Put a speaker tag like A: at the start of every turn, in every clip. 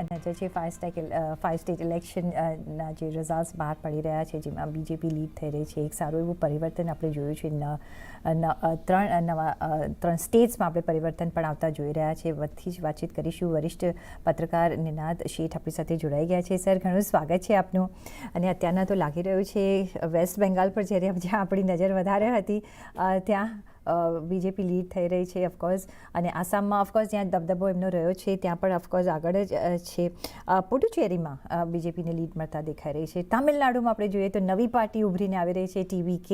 A: નજર છે five state ઇલેક્શનના જે રિઝલ્ટ્સ બહાર પડી રહ્યા છે, જેમાં બીજેપી લીડ થઈ રહી છે. એક સારું એવું પરિવર્તન આપણે જોયું છે. ત્રણ સ્ટેટ્સમાં આપણે પરિવર્તન પણ આવતા જોઈ રહ્યા છે. વધથી જ વાતચીત કરીશું. વરિષ્ઠ પત્રકાર નિનાદ શેઠ આપણી સાથે જોડાઈ ગયા છે. સર, ઘણું સ્વાગત છે આપનું. અને અત્યારના તો લાગી રહ્યું છે વેસ્ટ બેંગાલ પર જ્યાં આપણી નજર વધારે હતી ત્યાં બીજેપી લીડ થઈ રહી છે ઓફકોર્સ. અને આસામમાં ઓફકોર્સ જ્યાં દબદબો એમનો રહ્યો છે ત્યાં પણ ઓફકોર્સ આગળ જ છે. પુડુચેરીમાં બીજેપીને લીડ મળતા દેખાઈ રહી છે. તામિલનાડુમાં આપણે જોઈએ તો નવી પાર્ટી ઉભરીને આવી રહી છે, TVK.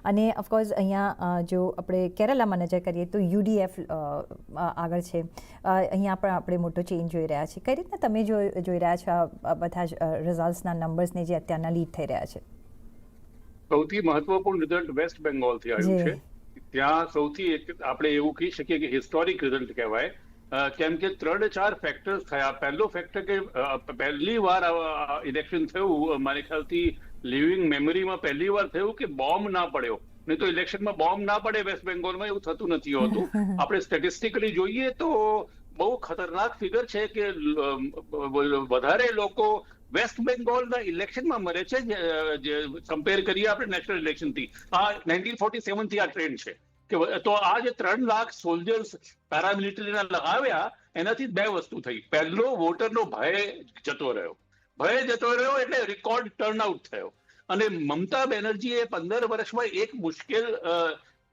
A: અને ઓફકોર્સ અહીંયા જો આપણે કેરલામાં નજર કરીએ તો UDF આગળ છે. અહીંયા પણ આપણે મોટો ચેન્જ જોઈ રહ્યા છીએ. કઈ રીતના તમે જોઈ રહ્યા છો આ બધા જ રિઝલ્ટ્સના નંબર્સને જે અત્યારના લીડ થઈ રહ્યા છે?
B: સૌથી મહત્વપૂર્ણ રિઝલ્ટ વેસ્ટ બેંગોલથી આવ્યું છે. ત્યાં સૌથી આપણે એવું કહી શકીએ કે હિસ્ટોરિક રિઝલ્ટ કહેવાય, કેમ કે 3-4 ફેક્ટર્સ થયા. પહેલો ફેક્ટર કે પહેલી વાર ઇલેક્શન થયું, મારી ખ્યાલથી લિવિંગ મેમરીમાં પહેલી વાર થયું કે બોમ્બ ના પડ્યો. નહીં તો ઇલેક્શનમાં બોમ્બ ના પડે વેસ્ટ બેંગોલમાં એવું થતું નથી હોતું. આપણે સ્ટેટિસ્ટિકલી જોઈએ તો બહુ ખતરનાક ફિગર છે કે વધારે લોકો વેસ્ટ બેંગોલના ઇલેક્શનમાં મરે છે કમ્પેર કરીએ આપણે નેશનલ ઇલેક્શનથી. આ 1947 થી આ ટ્રેન્ડ છે કે તો આ જે 3 લાખ સોલ્જર્સ પેરામિલિટરીના લગાવ્યા એનાથી 2 વસ્તુ થઈ. પહેલો, વોટરનો ભય જતો રહ્યો એટલે રેકોર્ડ ટર્નઆઉટ થયો. અને મમતા બેનર્જીએ 15 વર્ષમાં એક મુશ્કેલ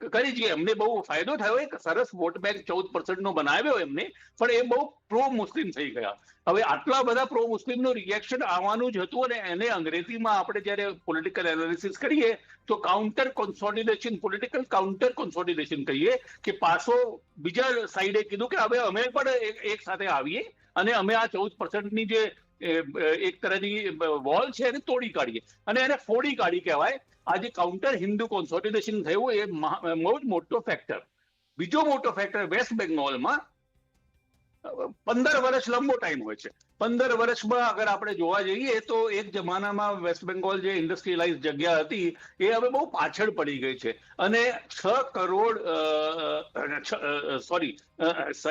B: કરી છે. એમને બહુ ફાયદો થયો. એક સરસ વોટ બેંક 14% બનાવ્યો એમને, પણ એ બહુ પ્રો મુસ્લિમ થઈ ગયા. હવે આટલા બધા પ્રો મુસ્લિમનું રિએક્શન આવવાનું જ હતું. અને એને અંગ્રેજીમાં આપણે જ્યારે પોલિટિકલ એનાલિસિસ કરીએ તો પોલિટિકલ કાઉન્ટર કોન્સોલિડેશન કહીએ કે પાછો બીજા સાઈડે કીધું કે હવે અમે પણ એક સાથે આવીએ અને અમે આ 14%ની જે એક તરહની વોલ છે એને તોડી કાઢીએ અને એને ફોડી કાઢી કહેવાય. આ જે કાઉન્ટર હિન્દુ કોન્સોલિડેશન થયું એ બહુ જ મોટો ફેક્ટર. બીજો મોટો ફેક્ટર વેસ્ટ બેંગોલમાં 15 વર્ષ લંબો ટાઈમ હોય છે. 15 વર્ષમાં અગર આપણે જોવા જઈએ તો એક જમાનામાં વેસ્ટ બેંગોલ જે ઇન્ડસ્ટ્રીયલાઇઝ જગ્યા હતી એ હવે બહુ પાછળ પડી ગઈ છે. અને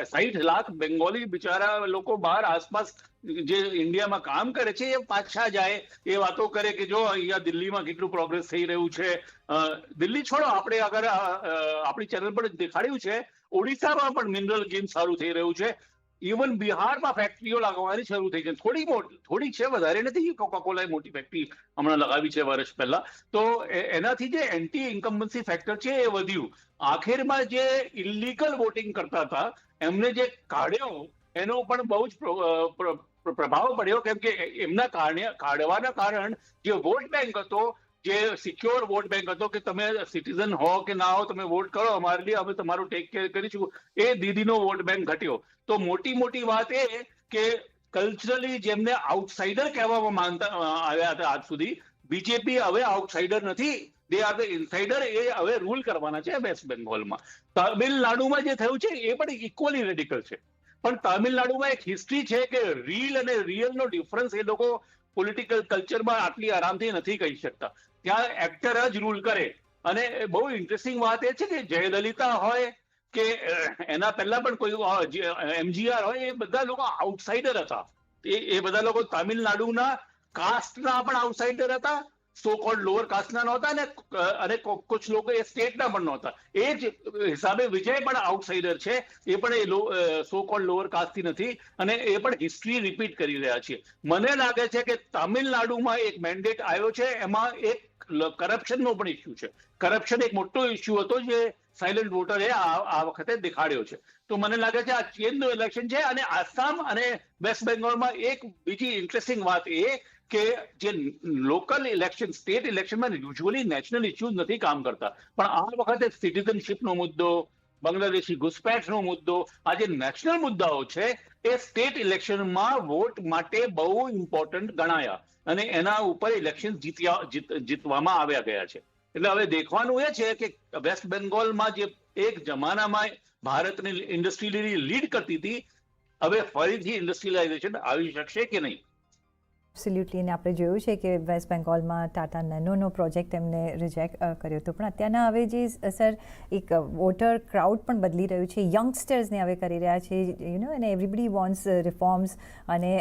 B: 60 લાખ બેંગોલી બિચારા લોકો બહાર આસપાસ જે ઇન્ડિયામાં કામ કરે છે એ પાછા જાય, એ વાતો કરે કે જો અહીંયા દિલ્હીમાં કેટલું પ્રોગ્રેસ થઈ રહ્યું છે. દિલ્હી છોડો, આપણે અગર આપણી ચેનલ પર દેખાડ્યું છે ઓડિશામાં પણ મિનરલ ગેમ સારું થઈ રહ્યું છે. ઇવન બિહારમાં ફેક્ટરીઓ લાગવાની શરૂ થઈ છે. થોડી છે, વધારે નથી. કોકાકોલાએ મોટી ફેક્ટરી હમણાં લગાવી છે વર્ષ પહેલા. તો એનાથી જે એન્ટી ઇન્કમ્બન્સી ફેક્ટર છે એ વધ્યું. આખિરમાં જે ઇલીગલ વોટિંગ કરતા હતા એમને જે કાઢ્યો એનો પણ બહુ જ પ્રભાવ પડ્યો, કેમ કે એમના કાઢવાના કારણ જે વોટ બેંક હતો, જે સિક્યોર વોટ બેંક હતો કે તમે સિટીઝન હો કે ના હો, તમે વોટ કરો અમારે लिए, અમે તમારું ટેક કેર કરીશું, એ દીદીનો વોટ બેંક ઘટ્યો. તો મોટી વાત એ કે કલ્ચરલી જેમને આઉટસાઇડર કહેવામાં માનતા આવ્યા હતા આજ સુધી, બીજેપી હવે આઉટસાઇડર નથી, દે આર ધ ઇનસાઇડર. એ હવે રૂલ કરવાના છે વેસ્ટ બેંગોલમાં. તામિલનાડુમાં જે થયું છે એ પણ ઇક્વલી રેડિકલ છે. પણ તામિલનાડુમાં એક હિસ્ટ્રી છે કે રીલ અને રિયલનો ડિફરન્સ એ લોકો પોલિટિકલ કલ્ચરમાં આટલી આરામથી નથી કહી શકતા. ત્યાં એક્ટર જ રૂલ કરે. અને બહુ ઇન્ટરેસ્ટિંગ વાત એ છે કે જયલલિતા હોય કે એના પહેલા પણ કોઈ MGR હોય, એ બધા લોકો આઉટસાઇડર હતા. એ બધા લોકો તામિલનાડુના કાસ્ટના પણ આઉટસાઇડર હતા, સો કોલ્ડ લોઅર કાસ્ટના નહોતા અને કુછ લોકો એ સ્ટેટના પણ નહોતા. એ જ હિસાબે વિજય પણ આઉટસાઇડર છે. એ પણ એ સો કોલ્ડ લોઅર કાસ્ટથી નથી અને એ પણ હિસ્ટ્રી રિપીટ કરી રહ્યા છે. મને લાગે છે કે તામિલનાડુમાં એક મેન્ડેટ આવ્યો છે, એમાં એક કરપ્શનનો પણ ઇસ્યુ છે. કરપ્શન એક મોટો ઇસ્યુ હતો જે સાયલન્ટ વોટરે આ વખતે દેખાડ્યો છે. તો મને લાગે છે આ ચેનનું ઇલેક્શન છે. અને આસામ અને વેસ્ટ બેંગોલમાં એક બીજી ઇન્ટરેસ્ટિંગ વાત એ કે જે લોકલ ઇલેક્શન, સ્ટેટ ઇલેક્શનમાં યુઝ્યુઅલી નેશનલ ઇસ્યુઝ નથી કામ કરતા, પણ આ વખતે સિટીઝનશીપનો મુદ્દો, બાંગ્લાદેશી ઘુસપેઠનો મુદ્દો, આ જે નેશનલ મુદ્દાઓ છે એ સ્ટેટ ઇલેક્શનમાં વોટ માટે બહુ ઇમ્પોર્ટન્ટ ગણાયા અને એના ઉપર ઇલેક્શન જીતવામાં આવ્યા ગયા છે. એટલે હવે દેખવાનું એ છે કે વેસ્ટ બેંગોલમાં જે એક જમાનામાં ભારતની ઇન્ડસ્ટ્રીયલી લીડ કરતી હતી, હવે ફરીથી ઇન્ડસ્ટ્રીયલાઇઝેશન આવી શકશે કે નહીં.
A: એબ્સોલ્યુટલી અને આપણે જોયું છે કે વેસ્ટ બેંગોલમાં ટાટા નેનોનો પ્રોજેક્ટ એમને રિજેક્ટ કર્યો હતો, પણ અત્યારના હવે જે સર એક વોટર ક્રાઉડ પણ બદલી રહ્યું છે, યંગસ્ટર્સને હવે કરી રહ્યા છે અને એવરીબડી વોન્ટ્સ રિફોર્મ્સ અને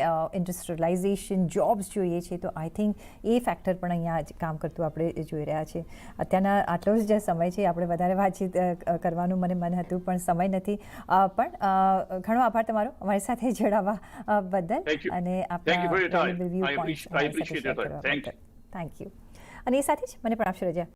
A: ઇન્ડસ્ટ્રીયલાઇઝેશન, જોબ્સ જોઈએ છે. તો આઈ થિંક એ ફેક્ટર પણ અહીંયા કામ કરતું આપણે જોઈ રહ્યા છે. અત્યારના આટલો જ સમય છે, આપણે વધારે વાતચીત કરવાનું મને મન હતું પણ સમય નથી. પણ ઘણો આભાર તમારો અમારી સાથે જોડાવા બદલ અને આપણા
B: I appreciate it. Thank you.
A: Thank you. અને એ સાથે જ મને પણ આપશો રજા.